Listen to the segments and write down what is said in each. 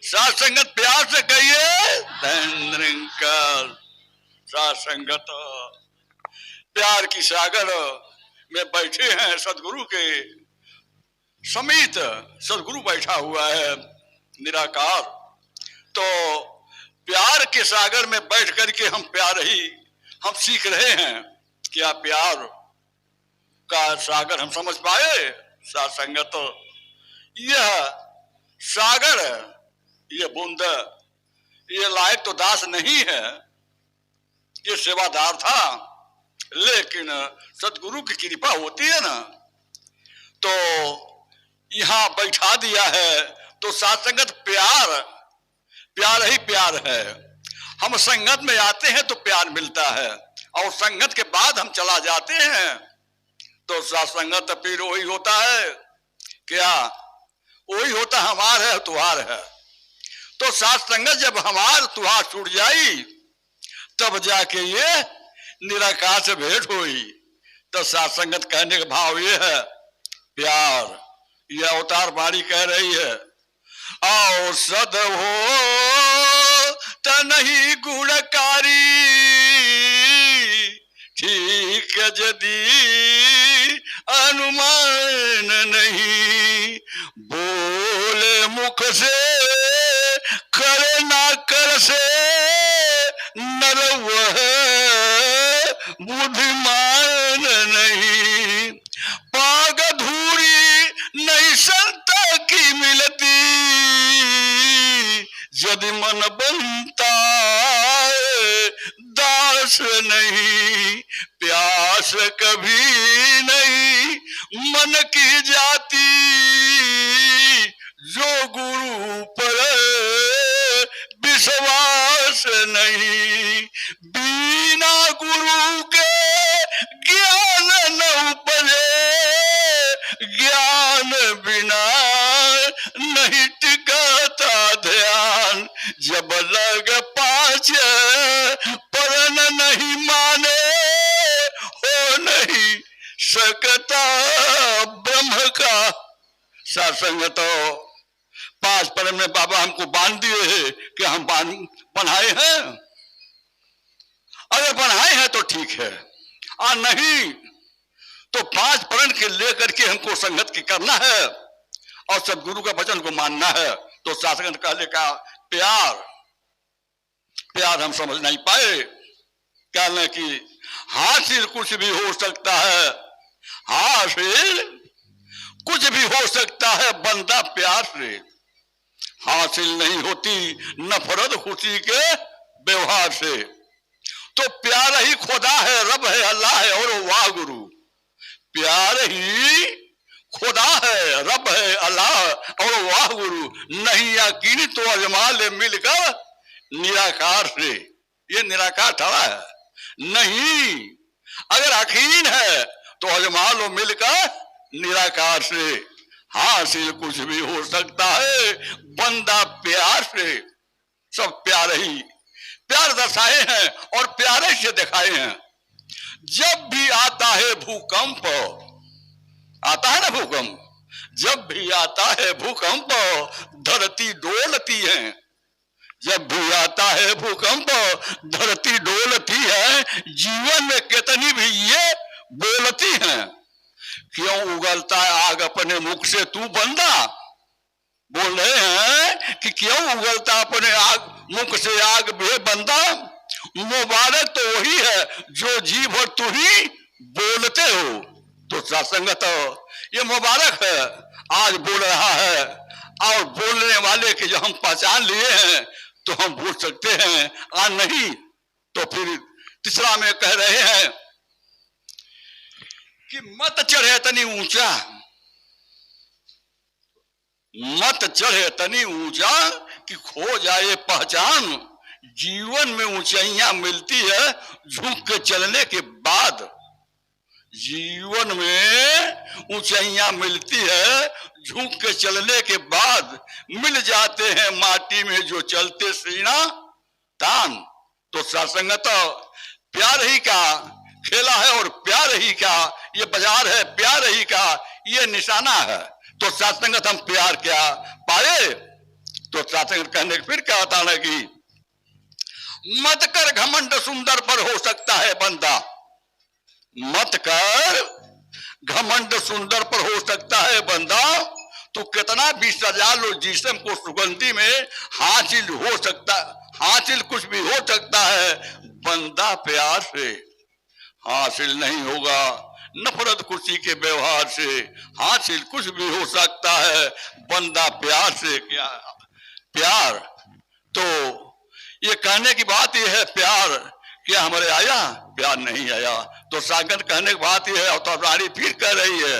साथ संगत प्यार से कहिए धैर्यंकर। साथ संगत प्यार की सागर में बैठे हैं सदगुरु के समीत। सदगुरु बैठा हुआ है निराकार। तो प्यार के सागर में बैठ करके हम प्यार ही हम सीख रहे हैं। क्या प्यार का सागर हम समझ पाए? साथ संगत यह सागर, ये बूंद, ये लायक तो दास नहीं है, ये सेवादार था। लेकिन सदगुरु की कृपा होती है ना, तो यहां बैठा दिया है। तो साथ संगत प्यार, प्यार ही प्यार है। हम संगत में आते हैं तो प्यार मिलता है, और संगत के बाद हम चला जाते हैं तो साथ संगत फिर वही होता है। क्या वही होता, हमार है तुहार है। तो साथ संगत जब हमार तुहार छूट जाई, तब जाके ये निराकार से भेंट हुई। तो साथ संगत कहने का भाव ये है प्यार। यह अवतार बाणी कह रही है, आओ सद हो तनहि गुणकारी, ठीक यदि अनुमान नहीं, बोले मुख से करे ना कर से, नर वह बुद्धिमान नहीं, पाग धूरी नहीं संत की मिलती, यदि मन बनता दास नहीं, प्यास कभी नहीं मन की जाती, जो गुरु पर विश्वास नहीं, बिना गुरु के ज्ञान न उपजे, ज्ञान बिना नहीं टिकता ध्यान, जब लग पाँच परन नहीं माने, हो नहीं सकता ब्रह्म का। साथ संगतो पांच परन में बाबा हमको बांध दिए हैं कि हम बनाए हैं। अगर बनाए हैं तो ठीक है, और नहीं तो पांच परण के लेकर के हमको संगत की करना है और सदगुरु का वचन को मानना है। तो शासक कहले का प्यार, प्यार हम समझ नहीं पाए। कहने की हासिल कुछ भी हो सकता है, हासिल कुछ भी हो सकता है बंदा प्यार से, हासिल नहीं होती नफरत खुशी के व्यवहार से। तो प्यार ही खुदा है, रब है, अल्लाह है और वाह गुरु। प्यार ही खुदा है, रब है, अल्लाह और वाह गुरु। नहीं यकीन तो अजमा ले मिलकर निराकार से। ये निराकार ठहरा है। नहीं अगर यकीन है तो अजमा लो मिलकर निराकार से। हासिल कुछ भी हो सकता है बंदा प्यार से। सब प्यार ही प्यार दर्शाए हैं और प्यारे से दिखाए हैं। जब भी आता है भूकंप, आता है ना भूकंप, जब भी आता है भूकंप धरती डोलती है। जब भी आता है भूकंप धरती डोलती है। जीवन में कितनी भी ये बोलती हैं। क्यों उगलता है आग अपने मुख से तू बंदा? बोल रहे हैं कि क्यों उगलता अपने आग मुख से आग बे बंदा। मुबारक तो वही है जो जी भर तू ही बोलते हो। तो सत्संगत ये मुबारक है, आज बोल रहा है। और बोलने वाले के जो हम पहचान लिए हैं तो हम बोल सकते हैं, आज नहीं तो फिर तीसरा में कह रहे हैं कि मत चढ़े तनी ऊंचा, मत चढ़े तनी ऊंचा कि खो जाए पहचान। जीवन में ऊंचाइयां मिलती है झुक के चलने के बाद। जीवन में ऊंचाइयां मिलती है झुक के चलने के बाद। मिल जाते हैं माटी में जो चलते सीना तान। तो सत्संगत प्यार ही का खेला है और प्यार ही का ये बाजार है, प्यार ही का ये निशाना है। तो सत्संगत हम प्यार क्या पाए? तो सत्संग कहने फिर क्या होता है कि मत कर घमंड सुंदर पर हो सकता है बंदा, मत कर घमंड सुंदर पर हो सकता है बंदा, तो कितना भी सजा लो जिस्म को सुगंधी में हासिल हो सकता, हासिल कुछ भी हो सकता है, बंदा प्यार से हासिल नहीं होगा। नफरत खुशी के व्यवहार से हासिल कुछ भी हो सकता है, बंदा प्यार से। क्या प्यार? तो ये कहने की बात यह है, प्यार क्या हमारे आया? प्यार नहीं आया। तो सागर कहने की बात यह है, अवतार रानी फिर कह रही है,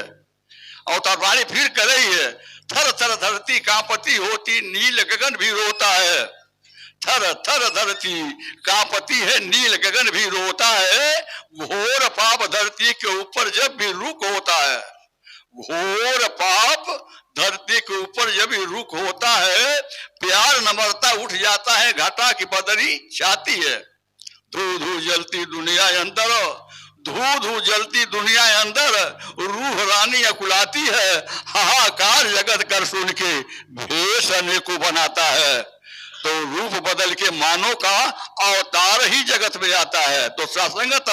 अवतार रानी फिर कह रही है, थर थर धरती कांपती होती नील गगन भी रोता है, थर थर धरती कांपती है नील गगन भी रोता है, घोर पाप धरती के ऊपर जब भी रुक होता है, घोर पाप धरती के ऊपर जब भी रुक होता है, प्यार न मरता उठ जाता है, घाटा की बदरी छाती है। धू धू जलती दुनिया अंदर, धू धू जलती दुनिया अंदर, रूह रानी अकुलाती है, हाहाकार जगत कर सुन के भेष अनेको बनाता है। तो रूप बदल के मानव का अवतार ही जगत में आता है। तो सत्संगत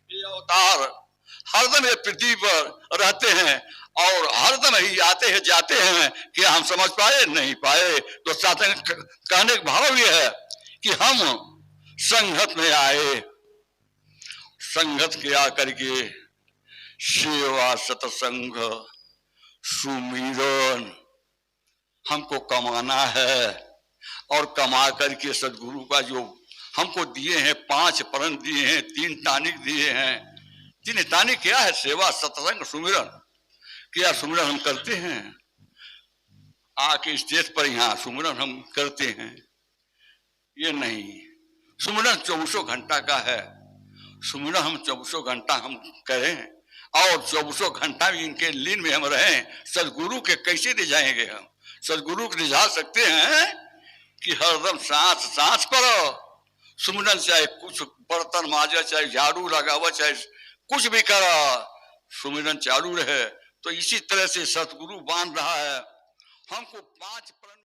ये अवतार हरदम ये पृथ्वी पर रहते हैं और हरदम ही आते हैं जाते हैं, कि हम समझ पाए नहीं पाए। तो सत्संग कहने का भाव यह है कि हम संगत में आए, संगत के आकर के सेवा सत्संग सुमिरन हमको कमाना है, और कमा करके सदगुरु का जो हमको दिए हैं 5 प्रण दिए हैं, 3 टानिक दिए हैं। 3 टानिक क्या है? सेवा सत्संग सुमिरन। क्या सुमिरन हम करते हैं? आके स्टेज पर यहाँ सुमिरन हम करते हैं? ये नहीं, सुमिरन 24 घंटा का है। सुमिरन हम 24 घंटा हम करें और 24 घंटा भी इनके लीन में हम रहें। सदगुरु के कैसे रिझाएंगे हम? सदगुरु को रिझा सकते हैं कि हरदम सांस सांस पर सुमिरन, चाहे कुछ बर्तन माजा, चाहे झाड़ू लगावा, चाहे कुछ भी करा, सुमिरन चालू रहे। तो इसी तरह से सतगुरु बांध रहा है हमको 5 प्रण